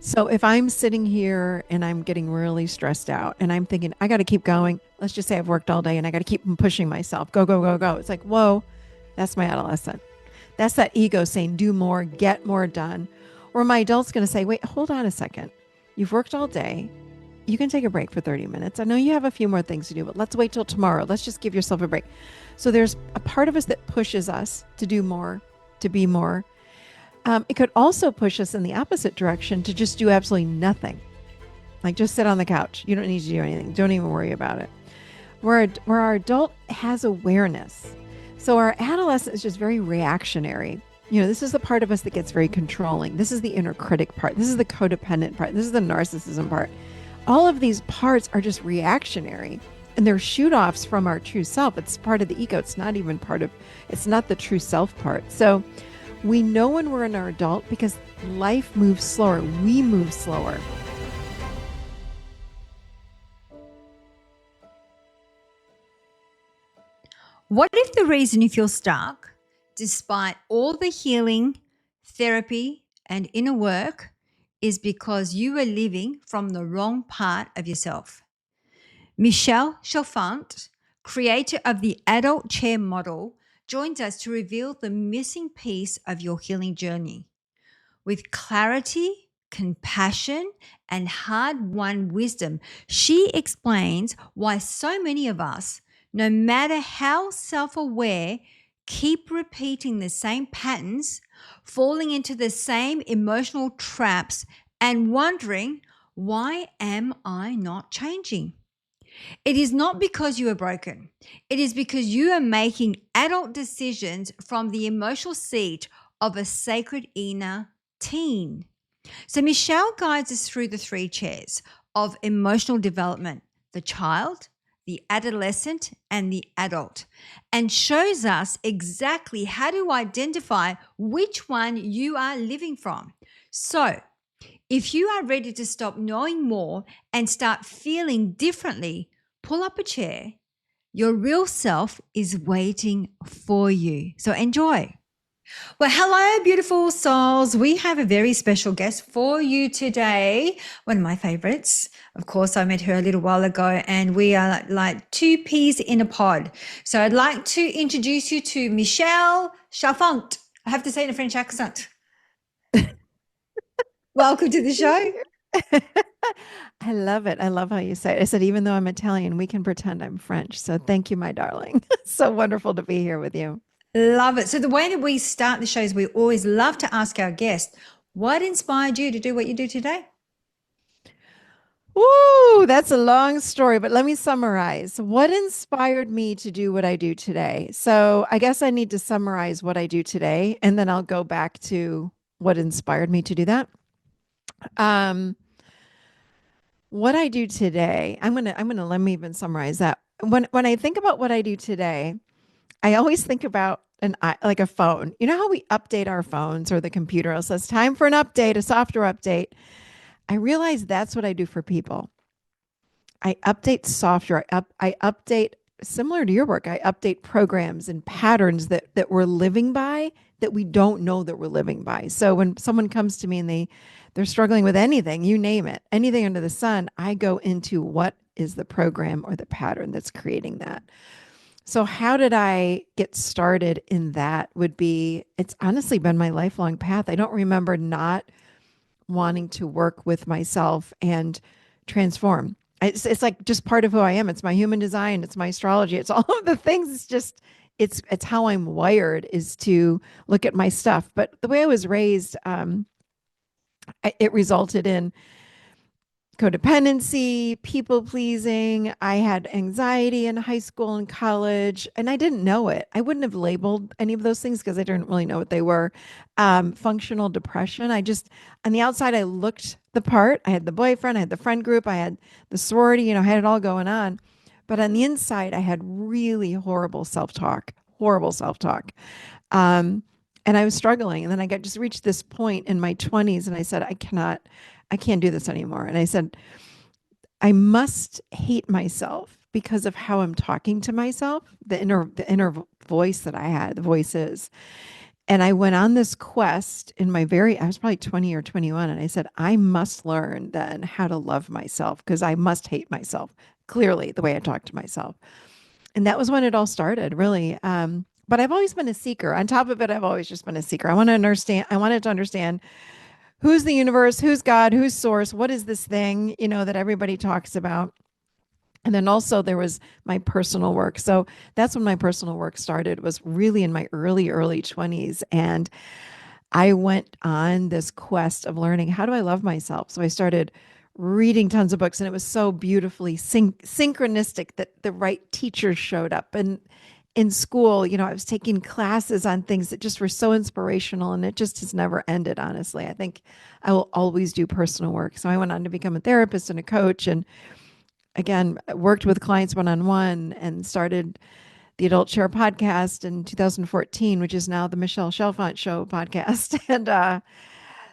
So if I'm sitting here and I'm getting really stressed out and I'm thinking, I got to keep going. Let's just say I've worked all day and I got to keep pushing myself. Go, go, go, go. It's like, whoa, that's my adolescent. That's that ego saying, do more, get more done. Or my adult's going to say, wait, hold on a second. You've worked all day. You can take a break for 30 minutes. I know you have a few more things to do, but let's wait till tomorrow. Let's just give yourself a break. So there's a part of us that pushes us to do more, to be more. It could also push us in the opposite direction to just do absolutely nothing. Like just sit on the couch. You don't need to do anything. Don't even worry about it. Where our adult has awareness. So our adolescent is just very reactionary. This is the part of us that gets very controlling. This is the inner critic part. This is the codependent part. This is the narcissism part. All of these parts are just reactionary and they're shoot offs from our true self. It's part of the ego. It's not even it's not the true self part. So we know when we're in our adult because life moves slower. We move slower. What if the reason you feel stuck, despite all the healing, therapy, and inner work, is because you are living from the wrong part of yourself? Chalfant, creator of the adult chair model, joins us to reveal the missing piece of your healing journey. With clarity, compassion, and hard-won wisdom, she explains why so many of us, no matter how self-aware, keep repeating the same patterns, falling into the same emotional traps, and wondering, why am I not changing? It is not because you are broken. It is because you are making adult decisions from the emotional seat of a sacred inner teen. So Michelle guides us through the three chairs of emotional development: the child, the adolescent, and the adult, and shows us exactly how to identify which one you are living from. So if you are ready to stop knowing more and start feeling differently, pull up a chair. Your real self is waiting for you. So enjoy. Well, hello, beautiful souls. We have a very special guest for you today. One of my favorites. Of course, I met her a little while ago, and we are like two peas in a pod. So I'd like to introduce you to Michelle Chalfant. I have to say it in a French accent. Welcome to the show. I love it. I love how you say it. I said, even though I'm Italian, we can pretend I'm French. So thank you, my darling. So wonderful to be here with you. Love it. So the way that we start the show is we always love to ask our guests, what inspired you to do what you do today? Woo, that's a long story, but let me summarize. What inspired me to do what I do today? So I guess I need to summarize what I do today, and then I'll go back to what inspired me to do that. Um, what I do today, I'm gonna let me even summarize that. When I think about what I do today, I always think about like a phone. You know how we update our phones or the computer? It says time for an update, a software update. I realize that's what I do for people. I update software. I update similar to your work. I update programs and patterns that we're living by that we don't know that we're living by. So when someone comes to me and they're struggling with anything, you name it, anything under the sun, I go into what is the program or the pattern that's creating that. So how did I get started in that it's honestly been my lifelong path. I don't remember not wanting to work with myself and transform. It's like just part of who I am. It's my human design. It's my astrology. It's all of the things. It's how I'm wired is to look at my stuff. But the way I was raised, it resulted in codependency, people pleasing. I had anxiety in high school and college, and I didn't know it. I wouldn't have labeled any of those things because I didn't really know what they were. Functional depression. On the outside, I looked the part. I had the boyfriend, I had the friend group, I had the sorority, I had it all going on. But on the inside, I had really horrible self talk, horrible self talk. And I was struggling. And then just reached this point in my 20s, and I said, I can't do this anymore. And I said, I must hate myself because of how I'm talking to myself, the inner voice that I had, the voices. And I went on this quest in I was probably 20 or 21. And I said, I must learn then how to love myself because I must hate myself, clearly, the way I talk to myself. And that was when it all started, really. But I've always been a seeker. On top of it, I've always just been a seeker. I wanted to understand who's the universe, who's God, who's source, what is this thing, that everybody talks about. And then also there was my personal work. So that's when my personal work started, was really in my early 20s. And I went on this quest of learning, how do I love myself? So I started reading tons of books, and it was so beautifully synchronistic that the right teachers showed up. And in school, I was taking classes on things that just were so inspirational, and it just has never ended, honestly. I think I will always do personal work. So I went on to become a therapist and a coach, and again, worked with clients one on one, and started the Adult Chair podcast in 2014, which is now the Michelle Chalfant Show podcast, and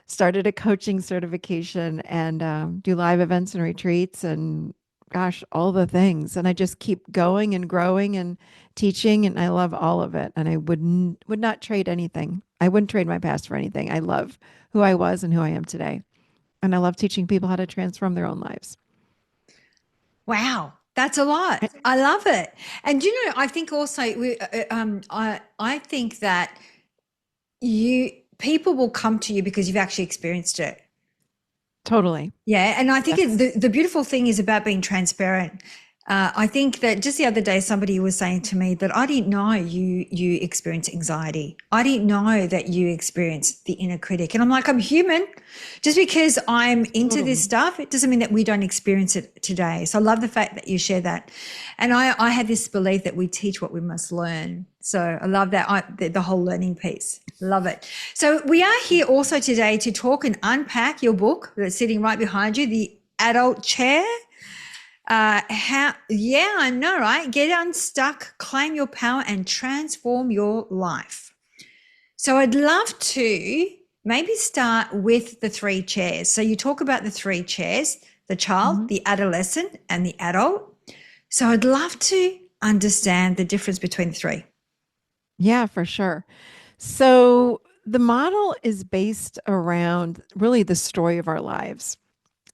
started a coaching certification, and do live events and retreats, and gosh, all the things. And I just keep going and growing and teaching, and I love all of it. And I would not trade anything. I wouldn't trade my past for anything. I love who I was and who I am today. And I love teaching people how to transform their own lives. Wow, that's a lot. I love it. And I think also I think that you people will come to you because you've actually experienced it. Totally. Yeah, and I think Yes. the beautiful thing is about being transparent. I think that just the other day, somebody was saying to me that I didn't know you experience anxiety. I didn't know that you experience the inner critic, and I'm like, I'm human. Just because I'm into this Totally. stuff, it doesn't mean that we don't experience it today. So I love the fact that you share that, and I have this belief that we teach what we must learn. So I love that the whole learning piece. Love it. So we are here also today to talk and unpack your book that's sitting right behind you, The Adult Chair. Yeah, I know, right? Get unstuck, claim your power, and transform your life. So I'd love to maybe start with the three chairs. So you talk about the three chairs, the child, Mhm. the adolescent, and the adult. So I'd love to understand the difference between the three. Yeah, for sure. So the model is based around really the story of our lives.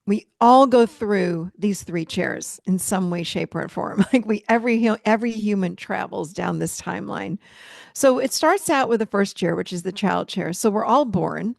We all go through these three chairs in some way, shape, or form. Like every human travels down this timeline. So it starts out with the first chair, which is the child chair. So we're all born.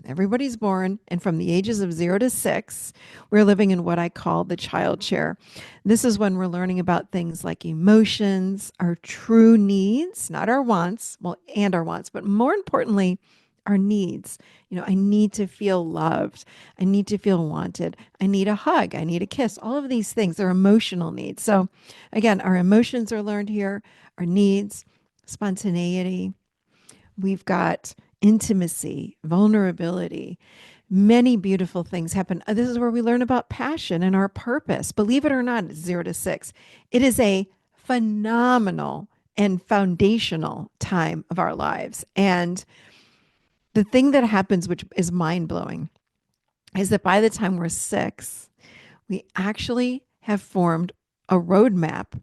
Everybody's born, and from the ages of 0 to 6, we're living in what I call the child chair. This is when we're learning about things like emotions, our true needs, not our wants, well, and our wants, but more importantly, our needs. I need to feel loved. I need to feel wanted. I need a hug. I need a kiss. All of these things are emotional needs. So, again, our emotions are learned here, our needs, spontaneity. We've got intimacy, vulnerability. Many beautiful things happen. This is where we learn about passion and our purpose. Believe it or not, it's 0 to 6. It is a phenomenal and foundational time of our lives. And the thing that happens, which is mind blowing, is that by the time we're 6, we actually have formed a roadmap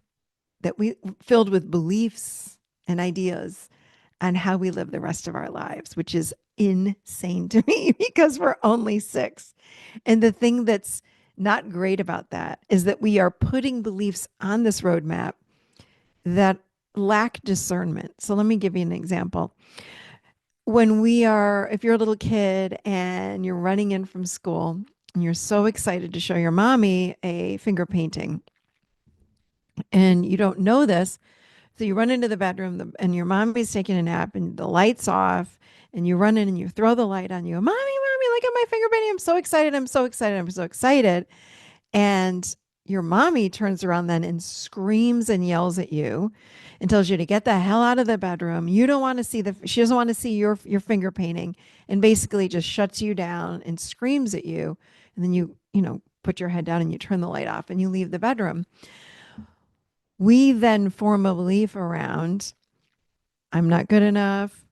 that we filled with beliefs and ideas on how we live the rest of our lives, which is insane to me because we're only 6. And the thing that's not great about that is that we are putting beliefs on this roadmap that lack discernment. So let me give you an example. If you're a little kid and you're running in from school and you're so excited to show your mommy a finger painting, and you don't know this, so you run into the bedroom and your mommy's taking a nap and the light's off, and you run in and you throw the light on you. Mommy, look at my finger painting. I'm so excited. I'm so excited. I'm so excited. And your mommy turns around then and screams and yells at you and tells you to get the hell out of the bedroom. You don't want to see she doesn't want to see your finger painting, and basically just shuts you down and screams at you. And then you put your head down and you turn the light off and you leave the bedroom. We then form a belief around, I'm not good enough.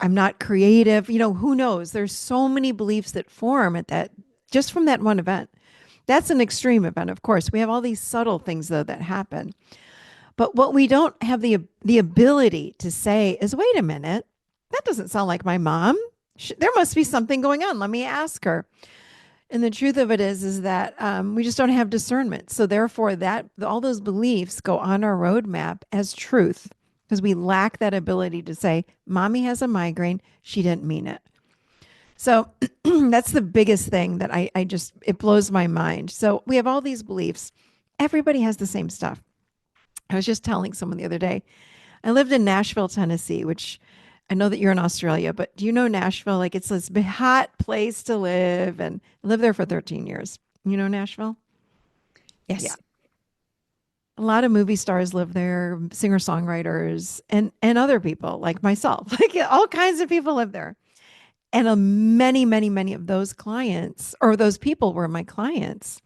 I'm not creative. Who knows? There's so many beliefs that form at that, just from that one event. That's an extreme event, of course. We have all these subtle things though that happen. But what we don't have the ability to say is, wait a minute. that doesn't sound like my mom. There must be something going on. Let me ask her. And the truth of it is that we just don't have discernment. So therefore, that all those beliefs go on our roadmap as truth because we lack that ability to say, "Mommy has a migraine. She didn't mean it." So that's the biggest thing that I just it blows my mind. So we have all these beliefs. Everybody has the same stuff. I was just telling someone the other day. I lived in Nashville, Tennessee, which I know that you're in Australia, but do you know Nashville? Like it's this hot place to live, and I lived there for 13 years. You know Nashville? Yeah. Yes. A lot of movie stars live there, singer-songwriters, and other people like myself. Like all kinds of people live there. And many, many, many of those clients or those people were my clients.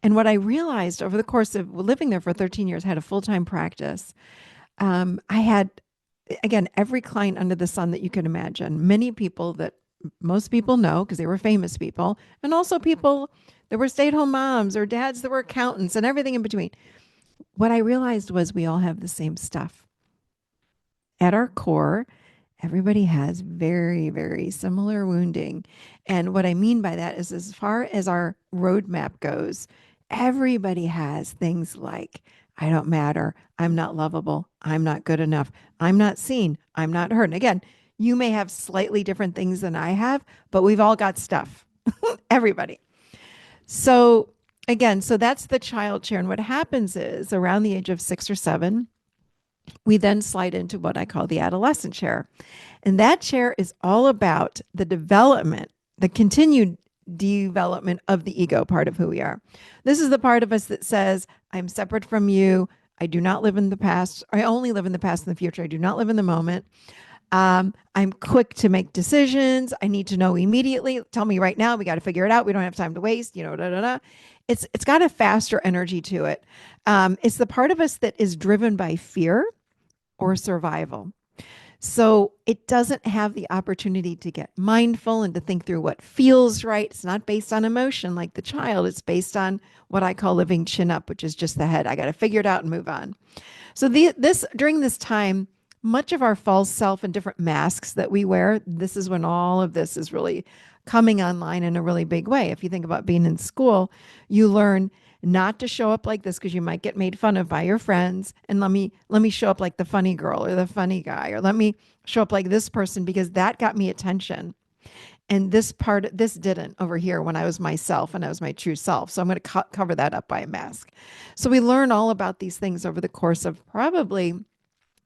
And what I realized over the course of living there for 13 years, had a full-time practice. I had, again, every client under the sun that you can imagine, many people that most people know because they were famous people, and also people that were stay at home moms or dads that were accountants and everything in between. What I realized was we all have the same stuff. At our core, everybody has very, very similar wounding. And what I mean by that is, as far as our roadmap goes, everybody has things like, I don't matter. I'm not lovable. I'm not good enough. I'm not seen. I'm not heard. And again, you may have slightly different things than I have, but we've all got stuff. Everybody. So, again, so that's the child chair. And what happens is around the age of 6 or 7, we then slide into what I call the adolescent chair. And that chair is all about the development, the continued development of the ego part of who we are. This is the part of us that says, I'm separate from you. I do not live in the past. I only live in the past and the future. I do not live in the moment. I'm quick to make decisions. I need to know immediately. Tell me right now. We got to figure it out. We don't have time to waste. You know, da da da. It's got a faster energy to it. It's the part of us that is driven by fear or survival. So it doesn't have the opportunity to get mindful and to think through what feels right. It's not based on emotion like the child. It's based on what I call living chin up, which is just the head. I got to figure it out and move on. So this during this time, much of our false self and different masks that we wear, this is when all of this is really coming online in a really big way. If you think about being in school, you learn not to show up like this because you might get made fun of by your friends, and let me show up like the funny girl or the funny guy, or let me show up like this person because that got me attention, and this didn't over here when I was myself and I was my true self. So I'm going to cover that up by a mask. So we learn all about these things over the course of probably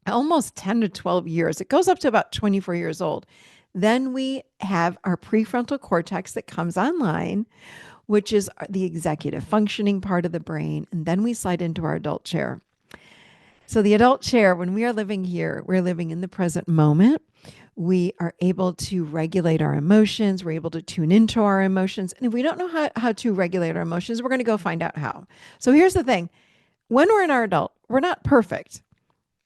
almost 10 to 12 years. It goes up to about 24 years old. Then we have our prefrontal cortex that comes online, which is the executive functioning part of the brain. And then we slide into our adult chair. So, the adult chair, when we are living here, we're living in the present moment. We are able to regulate our emotions. We're able to tune into our emotions. And if we don't know how to regulate our emotions, we're going to go find out how. So, here's the thing, when we're in our adult, we're not perfect.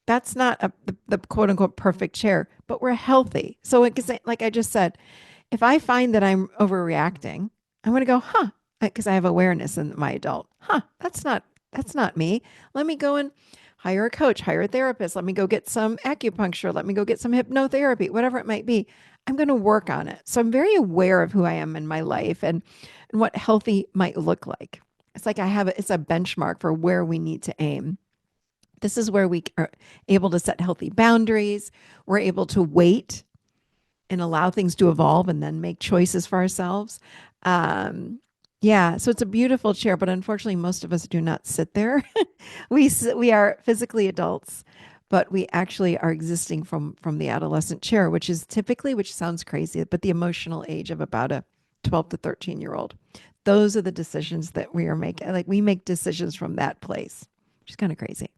That's not the quote unquote perfect chair, but we're healthy. So, like I just said, if I find that I'm overreacting, I'm going to go, huh, because I have awareness in my adult. Huh, that's not me. Let me go and hire a coach, hire a therapist. Let me go get some acupuncture. Let me go get some hypnotherapy, whatever it might be. I'm going to work on it. So I'm very aware of who I am in my life and what healthy might look like. It's like it's a benchmark for where we need to aim. This is where we are able to set healthy boundaries. We're able to wait and allow things to evolve and then make choices for ourselves. Yeah, so it's a beautiful chair, but unfortunately, most of us do not sit there. We are physically adults, but we actually are existing from the adolescent chair, which is typically, which sounds crazy, but the emotional age of about a 12 to 13-year-old. Those are the decisions that we are making. Like we make decisions from that place, which is kind of crazy.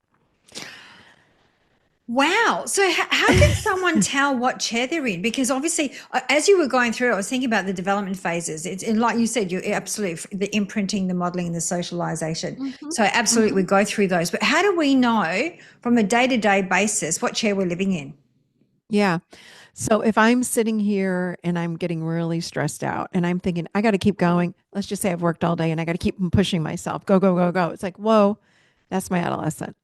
Wow. So, how can someone tell what chair they're in? Because obviously, as you were going through, I was thinking about the development phases. It's and like you said, you're absolutely the imprinting, the modeling, and the socialization. Mm-hmm. So, absolutely, we Mm-hmm. go through those. But how do we know from a day to day basis what chair we're living in? Yeah. So if I'm sitting here and I'm getting really stressed out and I'm thinking, I got to keep going. Let's just say I've worked all day and I got to keep pushing myself. Go, go, go, go. It's like, whoa, that's my adolescent.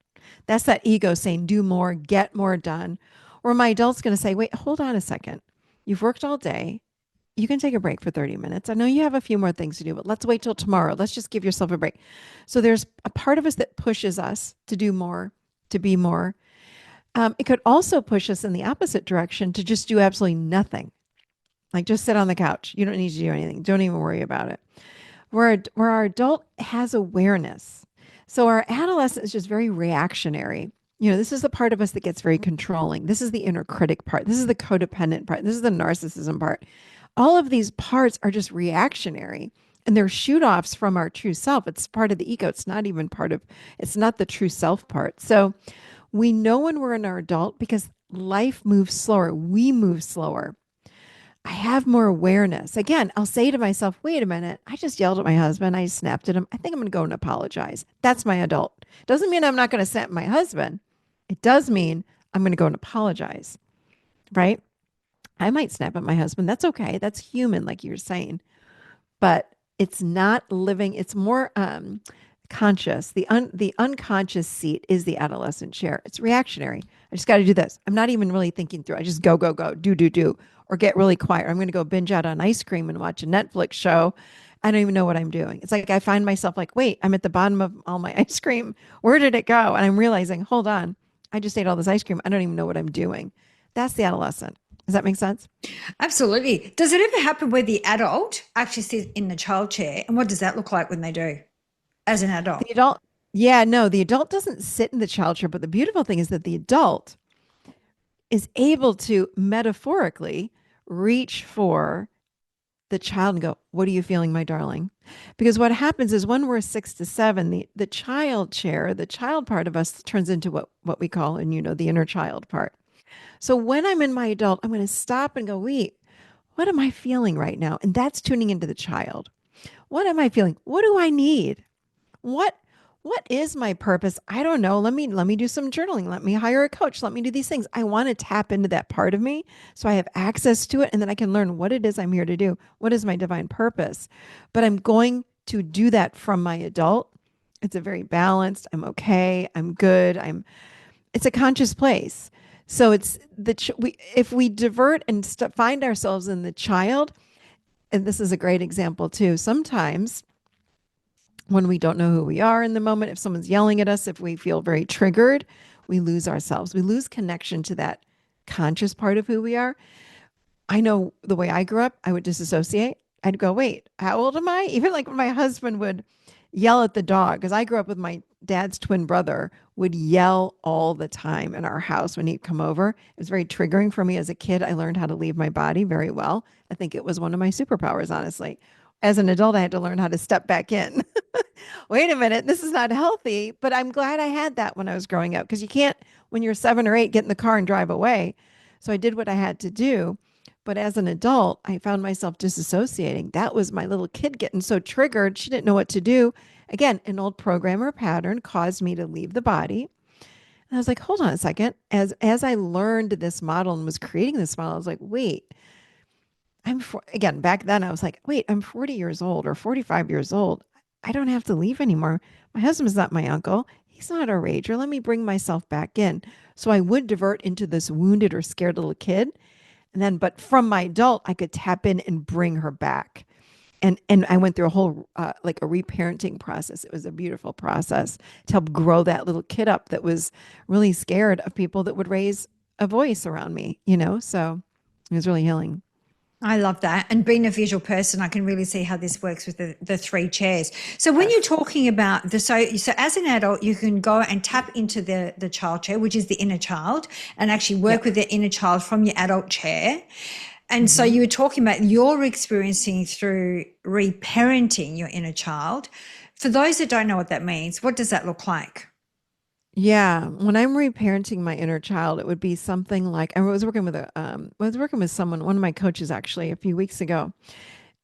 That's that ego saying, do more, get more done. Or my adult's going to say, wait, hold on a second. You've worked all day. You can take a break for 30 minutes. I know you have a few more things to do, but let's wait till tomorrow. Let's just give yourself a break. So there's a part of us that pushes us to do more, to be more. It could also push us in the opposite direction to just do absolutely nothing. Like just sit on the couch. You don't need to do anything. Don't even worry about it. Where our adult has awareness. So our adolescent is just very reactionary. This is the part of us that gets very controlling. This is the inner critic part. This is the codependent part. This is the narcissism part. All of these parts are just reactionary and they're shoot offs from our true self. It's part of the ego. It's not even part of, it's not the true self part. So we know when we're in our adult because life moves slower. We move slower. I have more awareness. Again, I'll say to myself, wait a minute, I just yelled at my husband. I snapped at him. I think I'm going to go and apologize. That's my adult. Doesn't mean I'm not going to snap at my husband. It does mean I'm going to go and apologize, right? I might snap at my husband. That's okay. That's human, like you're saying. But it's not living, it's more conscious. The unconscious seat is the adolescent chair. It's reactionary. I just got to do this. I'm not even really thinking through. I just go, go, go, do, or get really quiet. Or I'm going to go binge out on ice cream and watch a Netflix show. I don't even know what I'm doing. It's like I find myself like, wait, I'm at the bottom of all my ice cream. Where did it go? And I'm realizing, hold on, I just ate all this ice cream. I don't even know what I'm doing. That's the adolescent. Does that make sense? Absolutely. Does it ever happen where the adult actually sits in the child chair? And what does that look like when they do as an adult? The adult, yeah, no, the adult doesn't sit in the child chair, but the beautiful thing is that the adult is able to metaphorically reach for the child and go, what are you feeling, my darling? Because what happens is when we're 6 to 7, the child chair, the child part of us turns into what we call, and the inner child part. So when I'm in my adult, I'm going to stop and go, wait, what am I feeling right now? And that's tuning into the child. What am I feeling? What do I need? What what is my purpose? I don't know. Let me do some journaling. Let me hire a coach. Let me do these things. I want to tap into that part of me so I have access to it and then I can learn what it is I'm here to do. What is my divine purpose? But I'm going to do that from my adult. It's a very balanced, I'm okay, I'm good. It's a conscious place. So it's we if we divert and find ourselves in the child, and this is a great example too. Sometimes when we don't know who we are in the moment, if someone's yelling at us, if we feel very triggered, we lose ourselves. We lose connection to that conscious part of who we are. I know the way I grew up, I would disassociate. I'd go, wait, how old am I? Even like when my husband would yell at the dog, because I grew up with my dad's twin brother, would yell all the time in our house when he'd come over. It was very triggering for me as a kid. I learned how to leave my body very well. I think it was one of my superpowers, honestly. As an adult, I had to learn how to step back in. Wait a minute, this is not healthy. But I'm glad I had that when I was growing up because you can't, when you're 7 or 8, get in the car and drive away. So I did what I had to do. But as an adult, I found myself disassociating. That was my little kid getting so triggered. She didn't know what to do. Again, an old program or pattern caused me to leave the body. And I was like, hold on a second. As I learned this model and was creating this model, I was like, wait, again, back then I was like, wait, I'm 40 years old or 45 years old. I don't have to leave anymore. My husband's not my uncle. He's not a rager. Let me bring myself back in. So I would divert into this wounded or scared little kid. And then, but from my adult, I could tap in and bring her back. And I went through a whole like a reparenting process. It was a beautiful process to help grow that little kid up that was really scared of people that would raise a voice around me. So it was really healing. I love that. And being a visual person, I can really see how this works with the three chairs. So when you're Yes. talking about so as an adult, you can go and tap into the child chair, which is the inner child, and actually work Yep. with the inner child from your adult chair. And so Hmm. you were talking about you're experiencing through reparenting your inner child. For those that don't know what that means, what does that look like? Yeah, when I'm reparenting my inner child, it would be something like I was working with someone, one of my coaches actually a few weeks ago,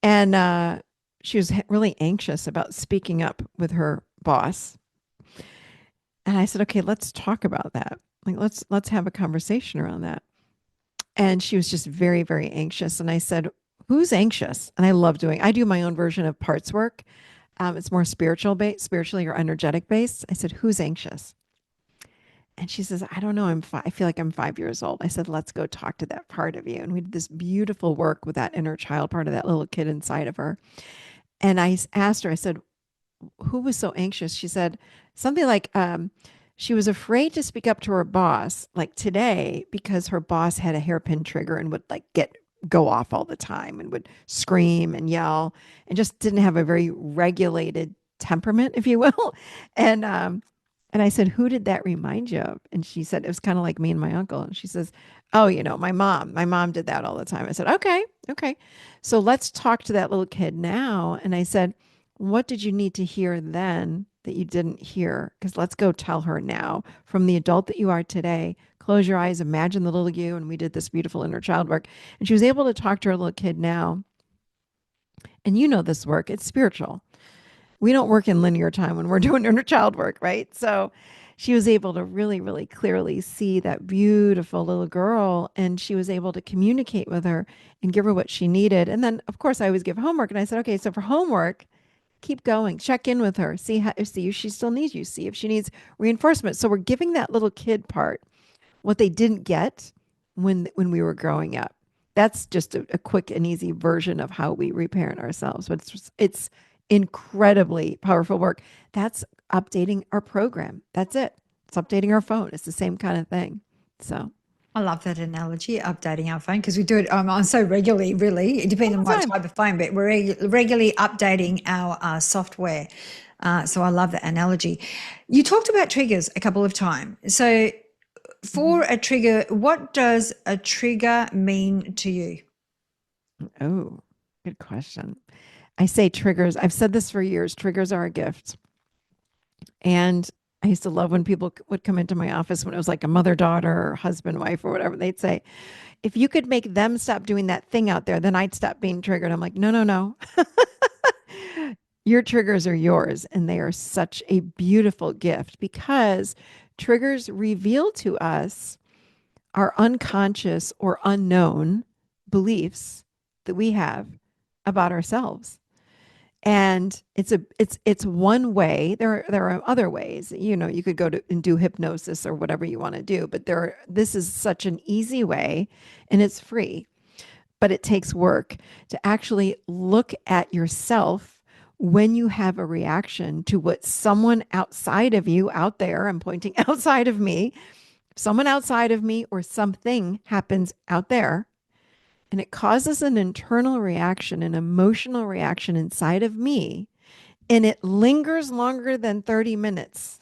and she was really anxious about speaking up with her boss. And I said, "Okay, let's talk about that. Like let's have a conversation around that." And she was just very, very anxious. And I said, "Who's anxious?" And I do my own version of parts work. It's more spiritually or energetic based. I said, "Who's anxious?" And she says, I don't know. I feel like I'm 5 years old. I said, let's go talk to that part of you. And we did this beautiful work with that inner child part of that little kid inside of her. And asked her, I said, who was so anxious? She said something like, she was afraid to speak up to her boss, like today, because her boss had a hairpin trigger and would like go off all the time and would scream and yell and just didn't have a very regulated temperament, if you will. And and I said, who did that remind you of? And she said, it was kind of like me and my uncle. And she says, oh, my mom. My mom did that all the time. I said, okay, okay. So let's talk to that little kid now. And I said, what did you need to hear then that you didn't hear? Because let's go tell her now from the adult that you are today. Close your eyes, imagine the little you. And we did this beautiful inner child work. And she was able to talk to her little kid now. And this work, it's spiritual. We don't work in linear time when we're doing inner child work, right? So she was able to really, really clearly see that beautiful little girl, and she was able to communicate with her and give her what she needed. And then, of course, I always give homework, and I said, okay, so for homework, keep going, check in with her, see if she still needs you, see if she needs reinforcement. So we're giving that little kid part what they didn't get when we were growing up. That's just a quick and easy version of how we reparent ourselves, but it's incredibly powerful work. That's updating our program. That's it. It's updating our phone. It's the same kind of thing. So I love that analogy, updating our phone, because we do it on so regularly, really. It depends all on the what time. type of phone, but we're regularly updating our software. So I love that analogy. You talked about triggers a couple of times. So for Mhm. a trigger, what does a trigger mean to you? Oh, good question. I say triggers. I've said this for years. Triggers are a gift. And I used to love when people would come into my office when it was like a mother daughter or husband wife or whatever. They'd say, if you could make them stop doing that thing out there, then I'd stop being triggered. I'm like, no, no, no. Your triggers are yours. And they are such a beautiful gift because triggers reveal to us our unconscious or unknown beliefs that we have about ourselves. And it's one way. There are other ways. You could go to and do hypnosis or whatever you want to do, but this is such an easy way, and it's free, but it takes work to actually look at yourself when you have a reaction to what someone outside of you out there, I'm pointing outside of me, someone outside of me or something happens out there, and it causes an internal reaction, an emotional reaction inside of me, and it lingers longer than 30 minutes.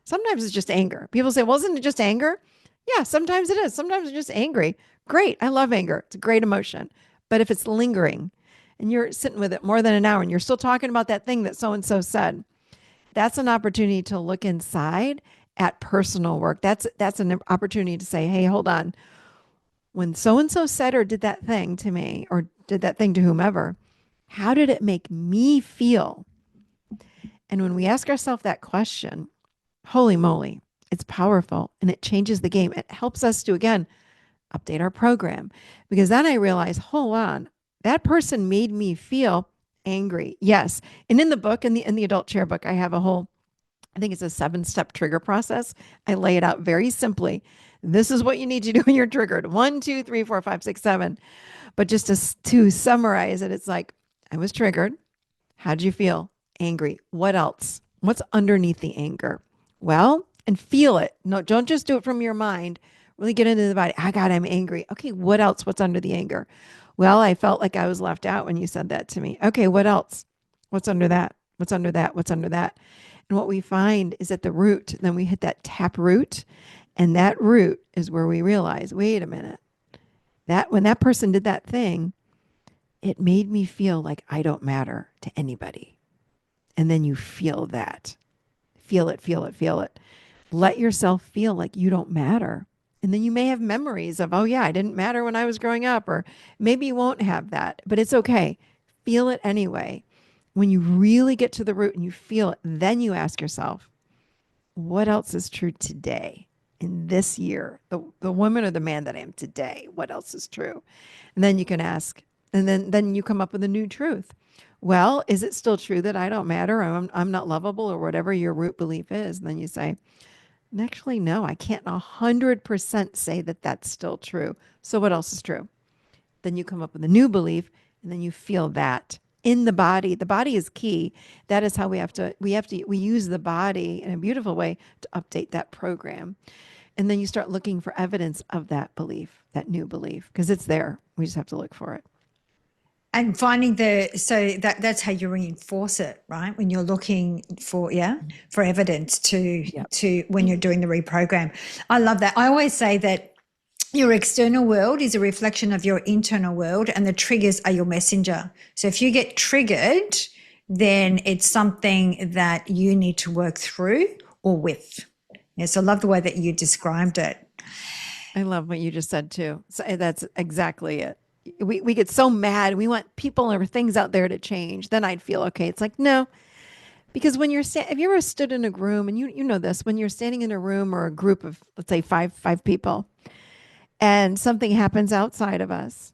Sometimes it's just anger. People say, well, isn't it just anger? Yeah, sometimes it is. Sometimes it's just angry. Great. I love anger. It's a great emotion. But if it's lingering and you're sitting with it more than an hour and you're still talking about that thing that so and so said, that's an opportunity to look inside at personal work. That's an opportunity to say, hey, hold on. When so and so said or did that thing to me or did that thing to whomever, how did it make me feel? And when we ask ourselves that question, holy moly, it's powerful and it changes the game. It helps us to, again, update our program. Because then I realize, hold on, that person made me feel angry. Yes. And in the book, in the adult chair book, I have a whole, I think it's a 7-step trigger process. I lay it out very simply. This is what you need to do when you're triggered. 1, 2, 3, 4, 5, 6, 7. But just to summarize it, it's like, I was triggered. How'd you feel? Angry. What else? What's underneath the anger? Well, and feel it. No, don't just do it from your mind. Really get into the body. I God, I'm angry. Okay, what else? What's under the anger? Well, I felt like I was left out when you said that to me. Okay, what else? What's under that? What's under that? What's under that? And what we find is at the root, then we hit that tap root. And that root is where we realize, wait a minute, that when that person did that thing, it made me feel like I don't matter to anybody. And then you feel that. Feel it, feel it, feel it. Let yourself feel like you don't matter. And then you may have memories of, oh, yeah, I didn't matter when I was growing up, or maybe you won't have that, but it's okay. Feel it anyway. When you really get to the root and you feel it, then you ask yourself, what else is true today in this year? The woman or the man that I am today, what else is true? And then you can ask, and then you come up with a new truth. Well, is it still true that I don't matter? I'm not lovable or whatever your root belief is. And then you say, Actually, no, I can't 100% say that that's still true. So what else is true? Then you come up with a new belief, and then you feel that in the body. The body is key. That is how we use the body in a beautiful way to update that program. And then you start looking for evidence of that belief, that new belief, because it's there. We just have to look for it. And finding the, so that's how you reinforce it, right? When you're looking for, yeah, for evidence Yep. to when you're doing the reprogram. I love that. I always say that your external world is a reflection of your internal world, and the triggers are your messenger. So if you get triggered, then it's something that you need to work through or with. Yes, I love the way that you described it. I love what you just said too. So that's exactly it. We get so mad. We want people or things out there to change. Then I'd feel okay. It's like, no, because when if you ever stood in a room, and you know this, when you're standing in a room or a group of, let's say, five people, and something happens outside of us,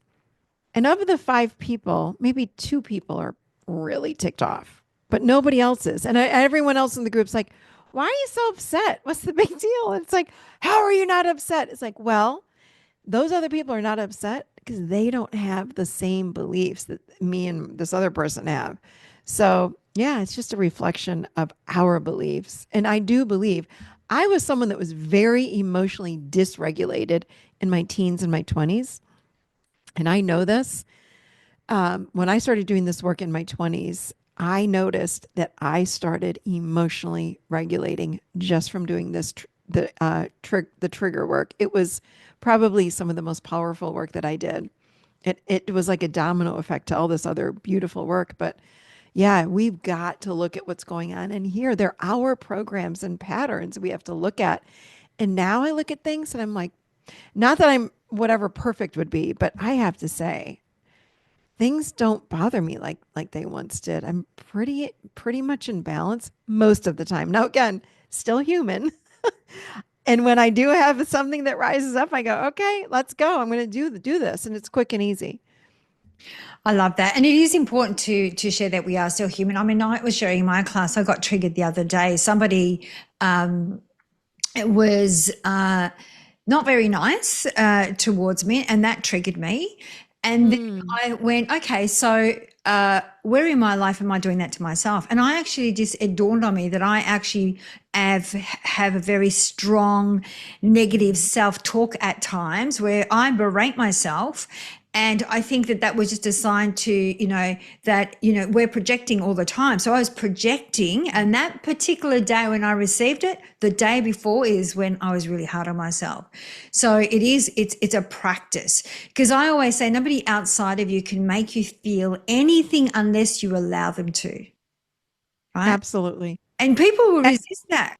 and of the five people, maybe two people are really ticked off, but nobody else is. And everyone else in the group's like, why are you so upset? What's the big deal? And it's like, how are you not upset? It's like, well, those other people are not upset because they don't have the same beliefs that me and this other person have. So, yeah, it's just a reflection of our beliefs. And I do believe I was someone that was very emotionally dysregulated in my teens and my 20s. And I know this. When I started doing this work in my 20s, I noticed that I started emotionally regulating just from doing the trigger work. It was probably some of the most powerful work that I did. It was like a domino effect to all this other beautiful work. But yeah, we've got to look at what's going on. And here, there are our programs and patterns we have to look at. And now I look at things and I'm like, not that I'm whatever perfect would be, but I have to say, things don't bother me like they once did. I'm pretty much in balance most of the time. Now again, still human. And when I do have something that rises up, I go, okay, let's go. I'm going to do this, and it's quick and easy. I love that. And it is important to share that we are still human. I mean, I was sharing in my class, I got triggered the other day. Somebody it was not very nice towards me, and that triggered me. And then Mm, I went, okay, so where in my life am I doing that to myself? And I actually just, it dawned on me that I actually have a very strong negative self-talk at times where I berate myself. And I think that that was just a sign to, that, we're projecting all the time. So I was projecting, and that particular day when I received it, the day before is when I was really hard on myself. So it's a practice, because I always say nobody outside of you can make you feel anything unless you allow them to, right? absolutely. And people will I, resist that.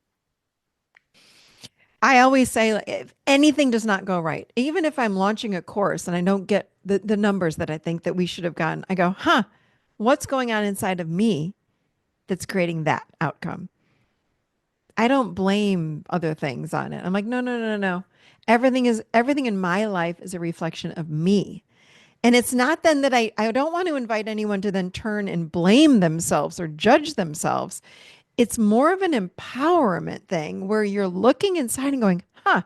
I always say, like, if anything does not go right, even if I'm launching a course and I don't get the numbers that I think that we should have gotten, I go, huh, what's going on inside of me that's creating that outcome? I don't blame other things on it. I'm like, no, no, no, no, no. Everything in my life is a reflection of me. And it's not then that I don't want to invite anyone to then turn and blame themselves or judge themselves. It's more of an empowerment thing where you're looking inside and going, huh,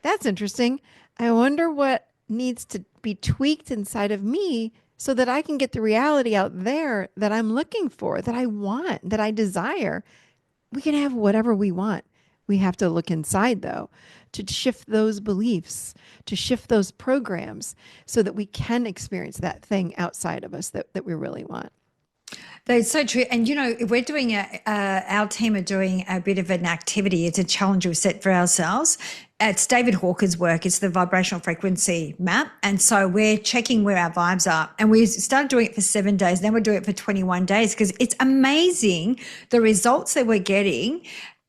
that's interesting. I wonder what needs to be tweaked inside of me so that I can get the reality out there that I'm looking for, that I want, that I desire. We can have whatever we want. We have to look inside, though, to shift those beliefs, to shift those programs so that we can experience that thing outside of us that we really want. That's so true. And, we're doing our team are doing a bit of an activity. It's a challenge we've set for ourselves. It's David Hawker's work. It's the vibrational frequency map. And so we're checking where our vibes are. And we started doing it for 7 days. Then we're doing it for 21 days, because it's amazing the results that we're getting.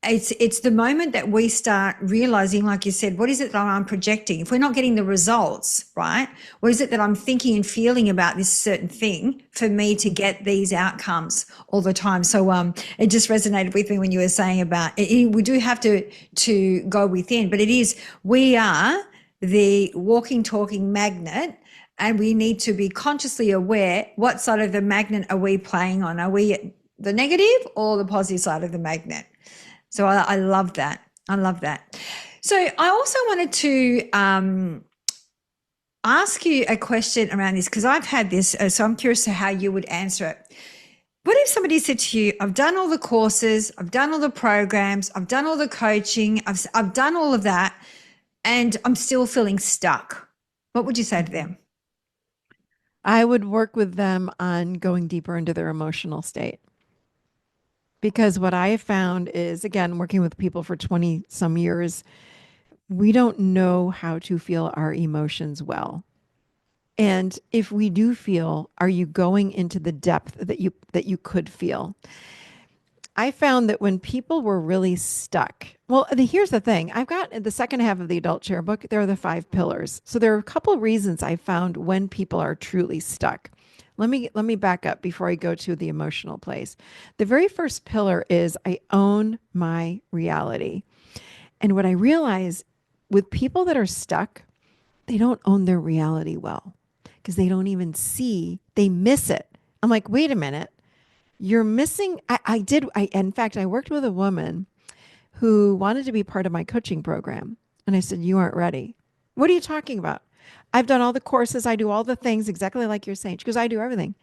It's the moment that we start realizing, like you said, what is it that I'm projecting? If we're not getting the results, right? What is it that I'm thinking and feeling about this certain thing for me to get these outcomes all the time? So it just resonated with me when you were saying about it. We do have to go within, but we are the walking, talking magnet, and we need to be consciously aware what side of the magnet are we playing on? Are we the negative or the positive side of the magnet? So I love that. I love that. So I also wanted to ask you a question around this because I've had this. So I'm curious to how you would answer it. What if somebody said to you, I've done all the courses, I've done all the programs, I've done all the coaching, I've done all of that, and I'm still feeling stuck? What would you say to Mhm. them? I would work with them on going deeper into their emotional state. Because what I have found is, again, working with people for 20 some years, we don't know how to feel our emotions well. And if we do feel, are you going into the depth that you could feel? I found that when people were really stuck, well, here's the thing. I've got the second half of the adult chair book, there are the 5 pillars. So there are a couple of reasons I found when people are truly stuck. Let me back up before I go to the emotional place. The very first pillar is I own my reality. And what I realize with people that are stuck, they don't own their reality well because they don't even see, they miss it. I'm like, wait a minute, you're missing. In fact, I worked with a woman who wanted to be part of my coaching program. And I said, you aren't ready. What are you talking about? I've done all the courses. I do all the things exactly like you're saying. She goes, I do everything.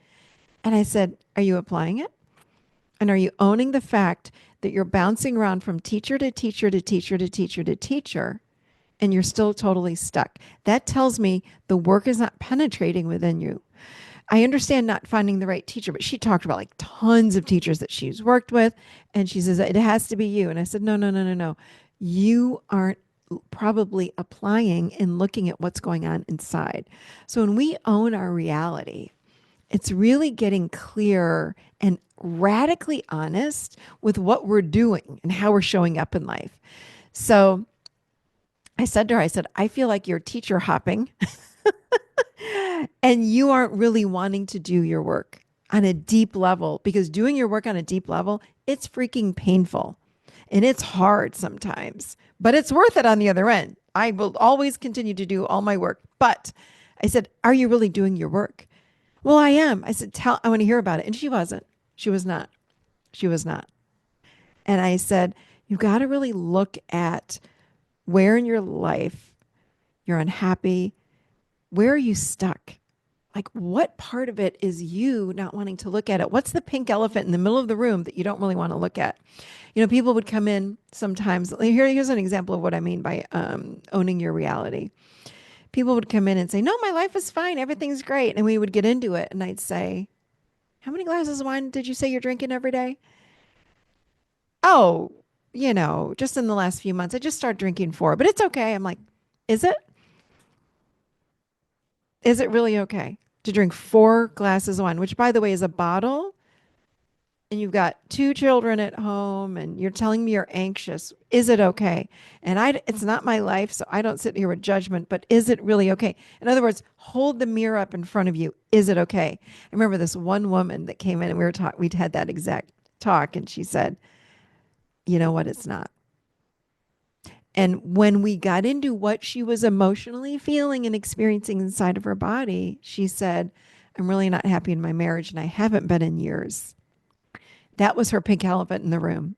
And I said, are you applying it? And are you owning the fact that you're bouncing around from teacher to teacher to teacher to teacher to teacher and you're still totally stuck? That tells me the work is not penetrating within you. I understand not finding the right teacher, but she talked about like tons of teachers that she's worked with. And she says, it has to be you. And I said, no, no, no, no, no. You aren't probably applying and looking at what's going on inside. So when we own our reality, it's really getting clear and radically honest with what we're doing and how we're showing up in life. So I said to her, I said, I feel like you're teacher hopping and you aren't really wanting to do your work on a deep level because doing your work on a deep level, it's freaking painful and it's hard sometimes, but it's worth it on the other end. I will always continue to do all my work. But I said, are you really doing your work? Well, I am. I said, I want to hear about it. And she wasn't. She was not. She was not. And I said, you've got to really look at where in your life you're unhappy. Where are you stuck? Like, what part of it is you not wanting to look at it? What's the pink elephant in the middle of the room that you don't really want to look at? You know, people would come in sometimes. Here's an example of what I mean by owning your reality. People would come in and say, no, my life is fine. Everything's great. And we would get into it. And I'd say, how many glasses of wine did you say you're drinking every day? Oh, just in the last few months, I just started drinking four, but it's okay. I'm like, is it? Is it really okay to drink 4 glasses of wine, which by the way is a bottle, and you've got 2 children at home and you're telling me you're anxious? Is it okay? And it's not my life, so I don't sit here with judgment, but is it really okay? In other words, hold the mirror up in front of you. Is it okay? I remember this one woman that came in and we'd had that exact talk, and she said, you know what? It's not. And when we got into what she was emotionally feeling and experiencing inside of her body, she said, I'm really not happy in my marriage and I haven't been in years. That was her pink elephant in the room.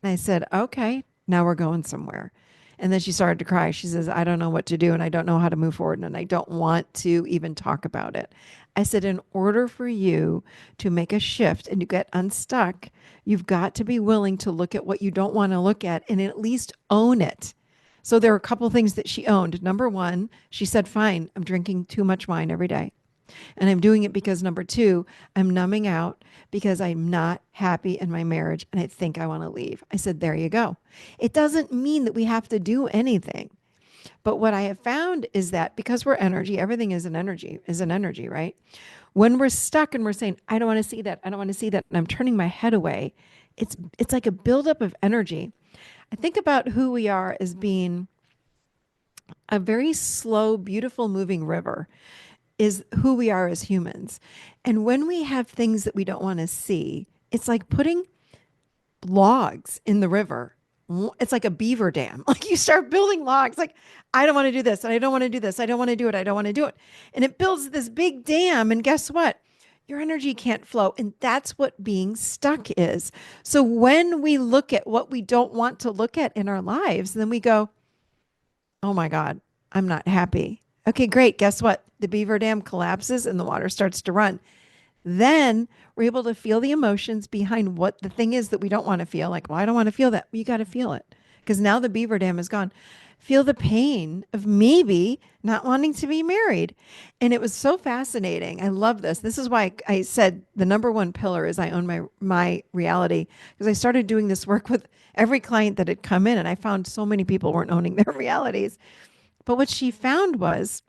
And I said, okay, now we're going somewhere. And then she started to cry. She says, I don't know what to do and I don't know how to move forward and I don't want to even talk about it. I said, in order for you to make a shift and to get unstuck, you've got to be willing to look at what you don't want to look at and at least own it. So there are a couple of things that she owned. Number one, she said, fine, I'm drinking too much wine every day. And I'm doing it because number two, I'm numbing out because I'm not happy in my marriage and I think I want to leave. I said, there you go. It doesn't mean that we have to do anything. But what I have found is that because we're energy, everything is an energy, right? When we're stuck and we're saying, I don't want to see that, I don't want to see that, and I'm turning my head away, it's like a buildup of energy. I think about who we are as being a very slow, beautiful moving river is who we are as humans. And when we have things that we don't want to see, it's like putting logs in the river. It's like a beaver dam. Like you start building logs, like, I don't want to do this, and I don't want to do this, I don't want to do it, I don't want to do it. And it builds this big dam. And guess what? your energy can't flow. And that's what being stuck is. So when we look at what we don't want to look at in our lives, then we go, oh my God, I'm not happy. Okay, great. Guess what? The beaver dam collapses and the water starts to run. Then we're able to feel the emotions behind what the thing is that we don't want to feel. Like, well, I don't want to feel that. Well, you got to feel it because now the beaver dam is gone. Feel the pain of maybe not wanting to be married. And it was so fascinating. I love this. This is why I said the number one pillar is I own my reality, because I started doing this work with every client that had come in, and I found so many people weren't owning their realities. But what she found was,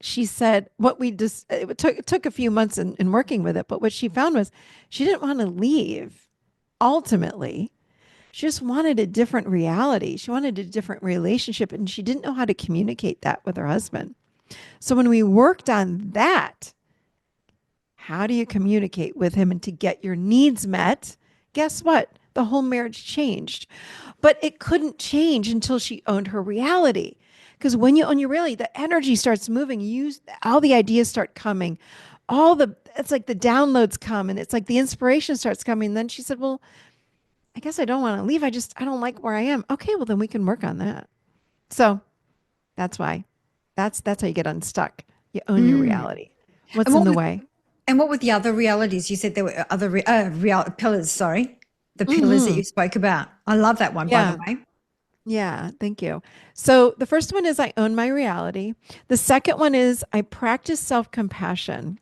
she said what we just it took a few months in working with it, but what she found was she didn't want to leave. Ultimately, she just wanted a different reality. She wanted a different relationship, and she didn't know how to communicate that with her husband. So when we worked on that, how do you communicate with him and to get your needs met? Guess what? The whole marriage changed. But it couldn't change until she owned her reality. Because when you own your reality, the energy starts moving. All the ideas start coming. It's like the downloads come, and it's like the inspiration starts coming. And then she said, well, I guess I don't want to leave. I don't like where I am. Okay, well then we can work on that. So that's why. That's how you get unstuck. You own your Mm. reality. And What's in what the was, way? and what were the other realities? You said there were other real pillars, sorry. The pillars that Hmm. you spoke about. I love that one, by the Yeah. way. Yeah, thank you. So the first one is I own my reality. The second one is I practice self-compassion.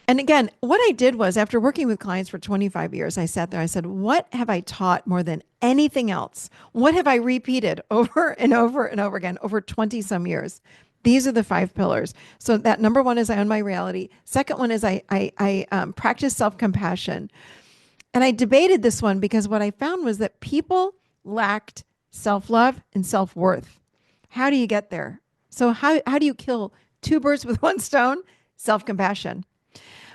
And again, what I did was, after working with clients for 25 years, I sat there, I said, what have I taught more than anything else? What have I repeated over and over and over again over 20 some years? These are the five pillars. So that number one is I own my reality. Second one is I practice self-compassion. And I debated this one because what I found was that people lacked self love and self worth. How do you get there? So, how do you kill two birds with one stone? Self compassion.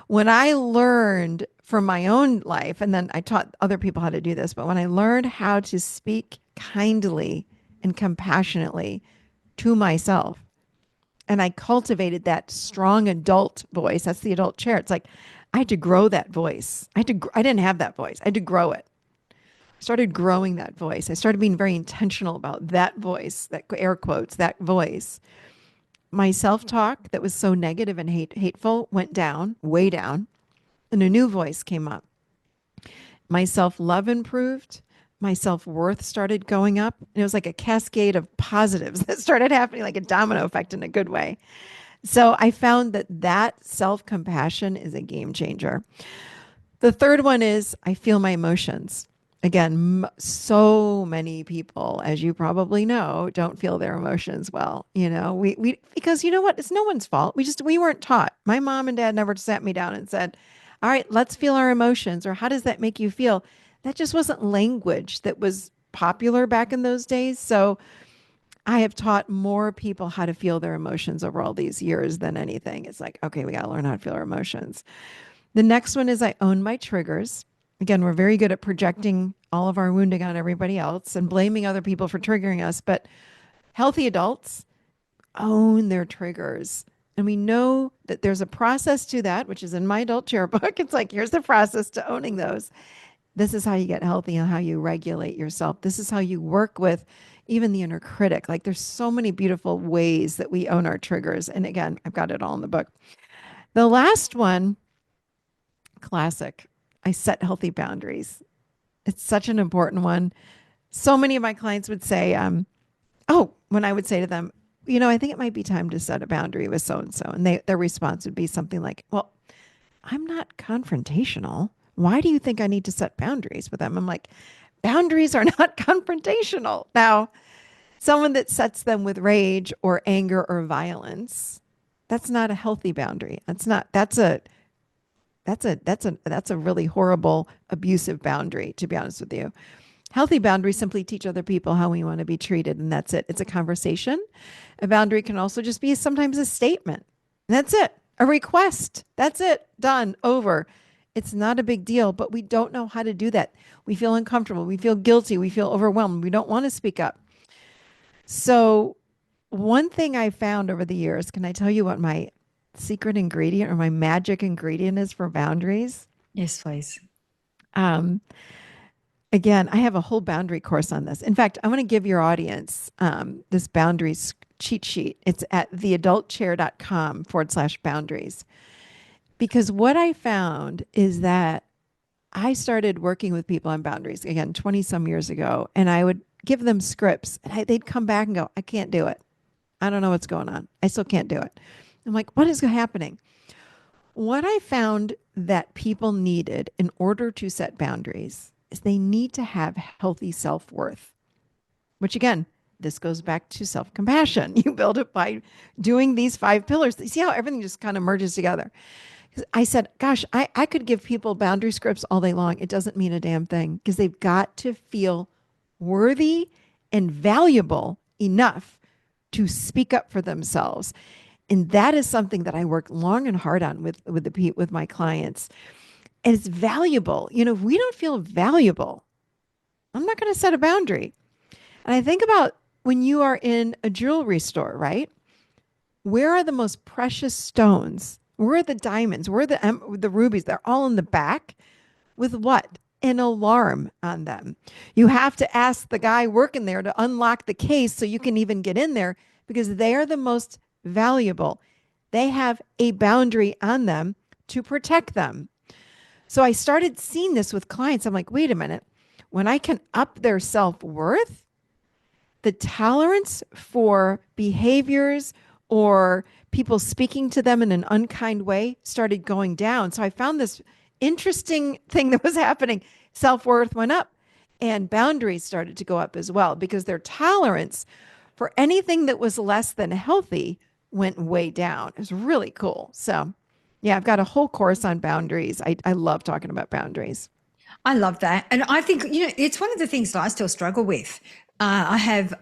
When I learned from my own life, and then I taught other people how to do this, but when I learned how to speak kindly and compassionately to myself, and I cultivated that strong adult voice. That's the adult chair. It's like I had to grow that voice. I didn't have that voice. I had to grow it. I started growing that voice. I started being very intentional about that voice, that air quotes, that voice. My self-talk that was so negative and hateful went down, way down, and a new voice came up. My self-love improved. My self-worth started going up. And it was like a cascade of positives that started happening, like a domino effect in a good way. So I found that self compassion is a game changer. The third one is I feel my emotions. Again, so many people, as you probably know, don't feel their emotions well. Because you know what? It's no one's fault. We weren't taught. My mom and dad never sat me down and said, all right, let's feel our emotions, or how does that make you feel? That just wasn't language that was popular back in those days. So I have taught more people how to feel their emotions over all these years than anything. It's like, okay, we got to learn how to feel our emotions. The next one is I own my triggers. Again, we're very good at projecting all of our wounding on everybody else and blaming other people for triggering us. But healthy adults own their triggers. And we know that there's a process to that, which is in my adult chair book. It's like, here's the process to owning those. This is how you get healthy and how you regulate yourself. This is how you work with even the inner critic. Like, there's so many beautiful ways that we own our triggers. And again, I've got it all in the book. The last one, classic. I set healthy boundaries. It's such an important one. So many of my clients would say, when I would say to them, I think it might be time to set a boundary with so and so. And their response would be something like, well, I'm not confrontational. Why do you think I need to set boundaries with them? I'm like, boundaries are not confrontational. Now, someone that sets them with rage or anger or violence, that's not a healthy boundary. That's a really horrible abusive boundary, to be honest with you. Healthy boundaries simply teach other people how we want to be treated, and that's it. It's a conversation. A boundary can also just be sometimes a statement. And that's it. A request. That's it. Done. Over. It's not a big deal, but we don't know how to do that. We feel uncomfortable. We feel guilty. We feel overwhelmed. We don't want to speak up. So, one thing I found over the years, can I tell you what my secret ingredient or my magic ingredient is for boundaries? Yes, please. Um, Again, I have a whole boundary course on this. In fact, I want to give your audience this boundaries cheat sheet. It's at theadultchair.com/boundaries. Because what I found is that I started working with people on boundaries again 20 some years ago, and I would give them scripts, and they'd come back and go, I can't do it. I don't know what's going on. I still can't do it. I'm like, what is happening? What I found that people needed in order to set boundaries is they need to have healthy self worth, which again, this goes back to self compassion. You build it by doing these 5 pillars. You see how everything just kind of merges together. I said, gosh, I could give people boundary scripts all day long. It doesn't mean a damn thing because they've got to feel worthy and valuable enough to speak up for themselves. And that is something that I work long and hard on with my clients. And it's valuable. If we don't feel valuable, I'm not going to set a boundary. And I think about when you are in a jewelry store, right? Where are the most precious stones? Where are the diamonds? Where are the rubies? They're all in the back with what? An alarm on them. You have to ask the guy working there to unlock the case so you can even get in there because they are the most valuable. They have a boundary on them to protect them. So I started seeing this with clients. I'm like, wait a minute. When I can up their self worth, the tolerance for behaviors or people speaking to them in an unkind way started going down. So I found this interesting thing that was happening. Self worth went up and boundaries started to go up as well because their tolerance for anything that was less than healthy went way down. It was really cool. So, yeah, I've got a whole course on boundaries. I love talking about boundaries. I love that. And I think, it's one of the things that I still struggle with. I have,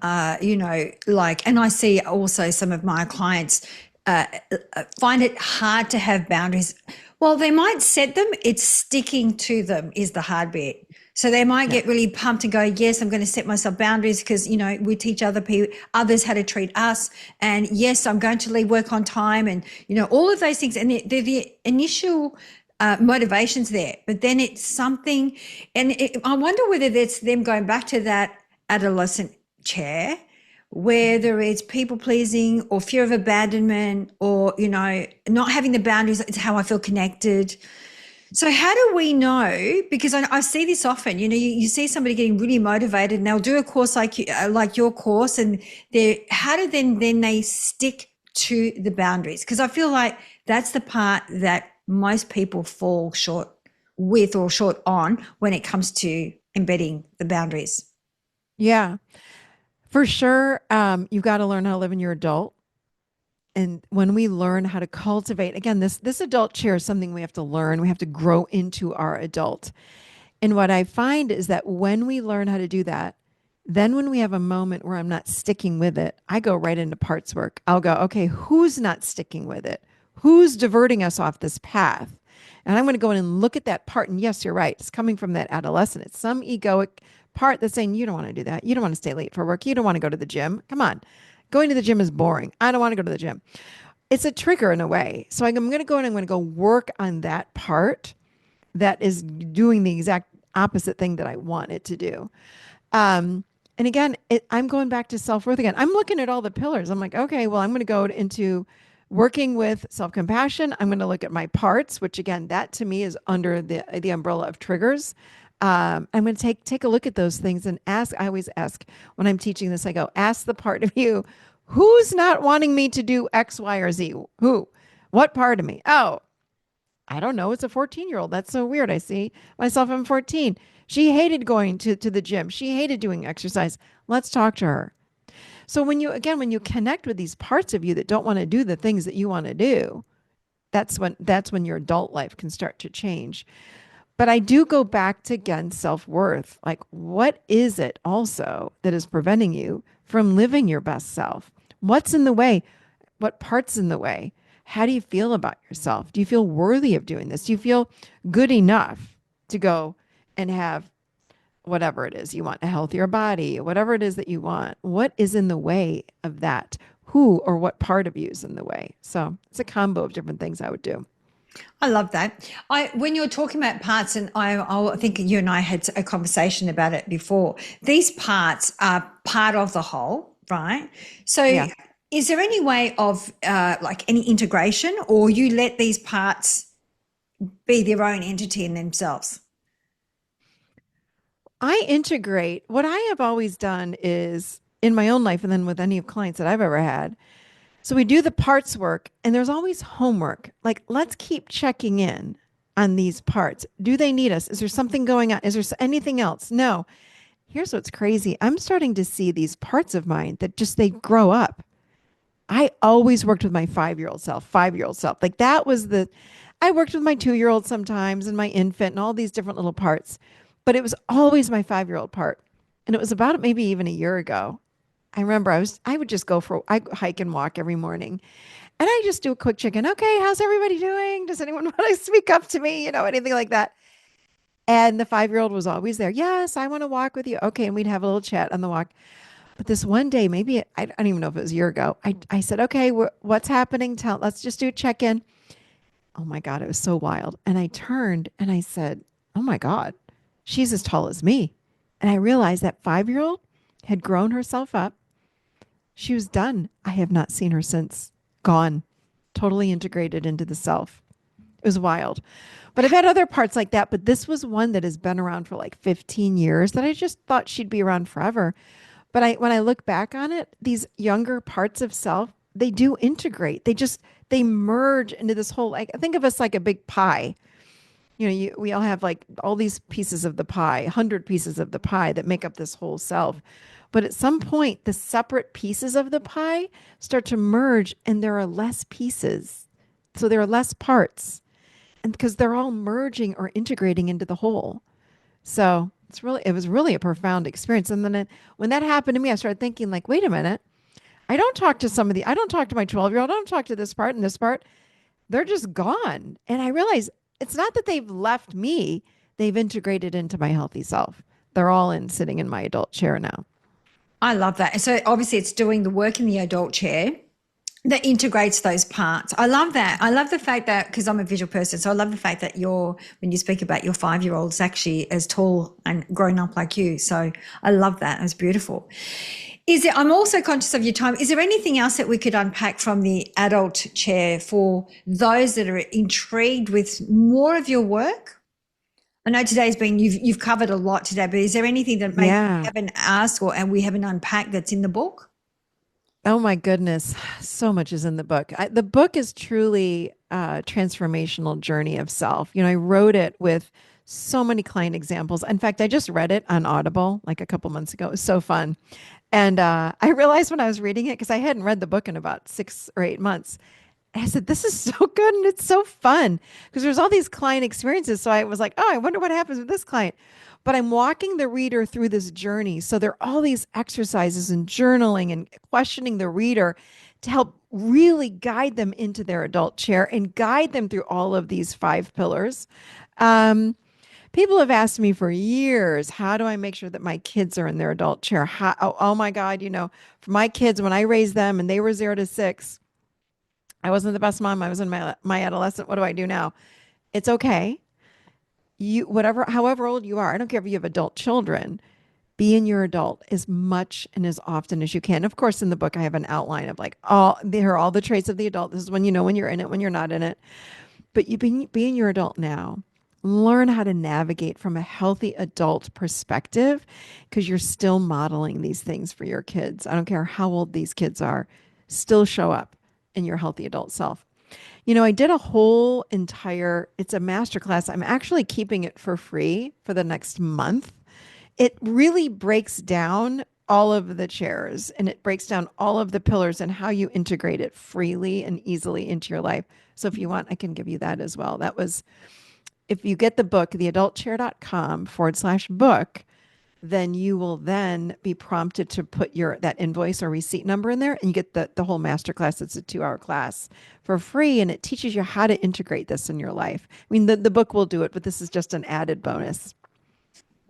like, and I see also some of my clients find it hard to have boundaries. Well, they might set them, it's sticking to them is the hard bit. So they might Yeah. get really pumped and go, yes, I'm going to set myself boundaries because, we teach others how to treat us. And yes, I'm going to leave work on time and, all of those things. And they're the initial motivations there, but then it's something, and I wonder whether that's them going back to that adolescent chair, whether it's people pleasing or fear of abandonment or, not having the boundaries. It's how I feel connected. So how do we know? Because I see this often. You see somebody getting really motivated, and they'll do a course like your course, and they how do then they stick to the boundaries? Because I feel like that's the part that most people fall short with or short on when it comes to embedding the boundaries. Yeah, for sure. You've got to learn how to live in your adult. And when we learn how to cultivate, again, this adult chair is something we have to learn. We have to grow into our adult. And what I find is that when we learn how to do that, then when we have a moment where I'm not sticking with it, I go right into parts work. I'll go, okay, who's not sticking with it? Who's diverting us off this path? And I'm going to go in and look at that part. And yes, you're right. It's coming from that adolescent. It's some egoic part that's saying, you don't want to do that. You don't want to stay late for work. You don't want to go to the gym. Come on. Going to the gym is boring. I don't want to go to the gym. It's a trigger in a way. So I'm going to go in and I'm going to go work on that part that is doing the exact opposite thing that I want it to do. And again, I'm going back to self worth again. I'm looking at all the pillars. I'm like, okay, well, I'm going to go into working with self compassion. I'm going to look at my parts, which again, that to me is under the umbrella of triggers. I'm going to take a look at those things and ask. I always ask when I'm teaching this. I go, ask the part of you who's not wanting me to do X, Y, or Z. Who? What part of me? Oh, I don't know. It's a 14-year-old. That's so weird. I see myself. I'm 14. She hated going to the gym. She hated doing exercise. Let's talk to her. So when you connect with these parts of you that don't want to do the things that you want to do, that's when your adult life can start to change. But I do go back to again self-worth. Like what is it also that is preventing you from living your best self? What's in the way? What part's in the way? How do you feel about yourself? Do you feel worthy of doing this? Do you feel good enough to go and have whatever it is you want, a healthier body, whatever it is that you want? What is in the way of that? who or what part of you is in the way. So it's a combo of different things I would do. I love that. When you're talking about parts, and I think you and I had a conversation about it before. These parts are part of the whole, right? So, Yeah. is there any way of like any integration, or you let these parts be their own entity in themselves? I integrate what I have always done is in my own life and then with any of clients that I've ever had. So we do the parts work and there's always homework. Like, let's keep checking in on these parts. Do they need us? Is there something going on? Is there anything else? No. Here's what's crazy. I'm starting to see these parts of mine that just they grow up. I always worked with my 5-year-old self, 5-year-old self. Like that was I worked with my 2-year-old sometimes and my infant and all these different little parts, but it was always my 5-year-old part. And it was about maybe even a year ago. I remember I would just I hike and walk every morning and I just do a quick check in. Okay, how's everybody doing? Does anyone want to speak up to me? Anything like that. And the 5-year-old was always there. Yes, I want to walk with you. Okay. And we'd have a little chat on the walk. But this one day, maybe I don't even know if it was a year ago, I said, okay, what's happening? Let's just do a check in. Oh my God, it was so wild. And I turned and I said, oh my God, she's as tall as me. And I realized that 5-year-old had grown herself up. She was done. I have not seen her since. Gone, totally integrated into the self. It was wild. But I've had other parts like that. But this was one that has been around for like 15 years that I just thought she'd be around forever. But when I look back on it, these younger parts of self, they do integrate. They merge into this whole, like, think of us like a big pie. We all have like all these pieces of the pie, 100 pieces of the pie that make up this whole self. But at some point, the separate pieces of the pie start to merge and there are less pieces. So there are less parts. And because they're all merging or integrating into the whole. So it was really a profound experience. And then when that happened to me, I started thinking like, wait a minute, I don't talk to my 12-year-old. I don't talk to this part and this part. They're just gone. And I realized it's not that they've left me. They've integrated into my healthy self. They're all sitting in my adult chair now. I love that. And so obviously it's doing the work in the adult chair that integrates those parts. I love that. I love the fact that, because I'm a visual person, so I love the fact that when you speak about your 5-year-old, is actually as tall and grown up like you. So I love that. It's beautiful. I'm also conscious of your time. Is there anything else that we could unpack from the adult chair for those that are intrigued with more of your work? I know you've covered a lot today, but is there anything that maybe we Yeah. haven't asked and we haven't unpacked that's in the book? Oh my goodness. So much is in the book. The book is truly a transformational journey of self. I wrote it with so many client examples. In fact, I just read it on Audible like a couple months ago. It was so fun. And I realized when I was reading it, because I hadn't read the book in about 6 or 8 months, I said, this is so good and it's so fun because there's all these client experiences. So I was like, oh, I wonder what happens with this client. But I'm walking the reader through this journey. So there are all these exercises and journaling and questioning the reader to help really guide them into their adult chair and guide them through all of these 5 pillars. Um, People have asked me for years, how do I make sure that my kids are in their adult chair? Oh my God, for my kids, when I raised them and they were 0 to 6, I wasn't the best mom. I was in my adolescent. What do I do now? It's okay. However old you are, I don't care if you have adult children, be in your adult as much and as often as you can. Of course, in the book, I have an outline of like there are all the traits of the adult. This is when you know when you're in it, when you're not in it. But be in your adult now. Learn how to navigate from a healthy adult perspective because you're still modeling these things for your kids. I don't care how old these kids are, still show up in your healthy adult self. I did it's a masterclass. I'm actually keeping it for free for the next month. It really breaks down all of the chairs and it breaks down all of the pillars and how you integrate it freely and easily into your life. So if you want, I can give you that as well. If you get the book, theadultchair.com/book, then you will then be prompted to put that invoice or receipt number in there and you get the whole masterclass. It's a 2-hour class for free and it teaches you how to integrate this in your life. I mean, the book will do it, but this is just an added bonus.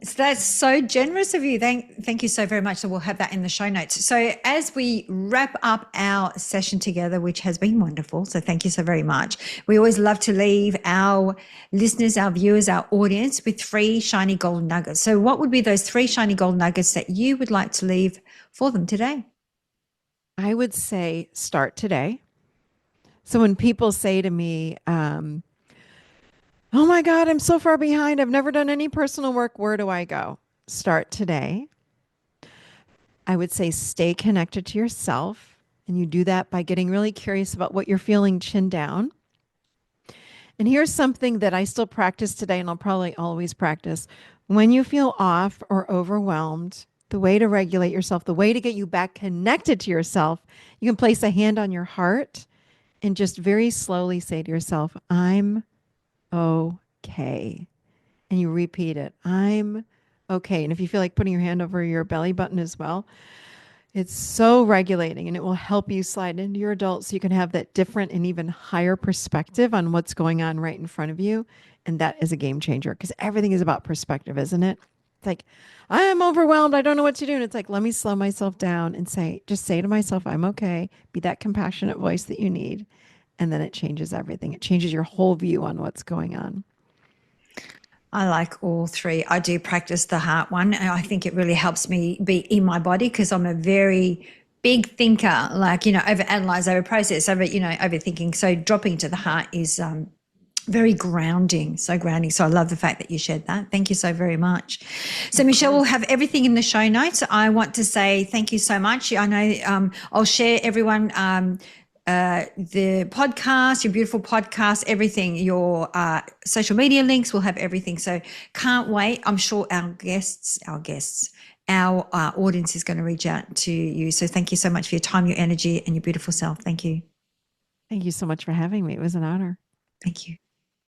So that's so generous of you. Thank you so very much. So we'll have that in the show notes. So as we wrap up our session together, which has been wonderful, so thank you so very much. We always love to leave our listeners, our viewers, our audience with 3 shiny gold nuggets. So what would be those 3 shiny gold nuggets that you would like to leave for them today? I would say start today. So when people say to me, oh my God, I'm so far behind. I've never done any personal work. Where do I go? Start today. I would say stay connected to yourself. And you do that by getting really curious about what you're feeling, chin down. And here's something that I still practice today, and I'll probably always practice. When you feel off or overwhelmed, the way to regulate yourself, the way to get you back connected to yourself, you can place a hand on your heart and just very slowly say to yourself, I'm okay. And you repeat it, I'm okay. And if you feel like putting your hand over your belly button as well, it's so regulating and it will help you slide into your adult so you can have that different and even higher perspective on what's going on right in front of you. And that is a game changer because everything is about perspective, isn't it? It's like, I am overwhelmed. I don't know what to do. And it's like, let me slow myself down and say, just say to myself, I'm okay. Be that compassionate voice that you need. And then it changes everything. It changes your whole view on what's going on. I like all 3. I do practice the heart one, and I think it really helps me be in my body because I'm a very big thinker, like, over analyze, over process, over, overthinking. So dropping to the heart is very grounding, so grounding. So I love the fact that you shared that. Thank you so very much. So Of Michelle will course. have everything in the show notes. I want to say thank you so much. I know I'll share everyone the podcast, your beautiful podcast, everything, your social media links, we'll have everything. So can't wait. I'm sure our audience is going to reach out to you. So thank you so much for your time, your energy, and your beautiful self. Thank you. Thank you so much for having me. It was an honor. Thank you.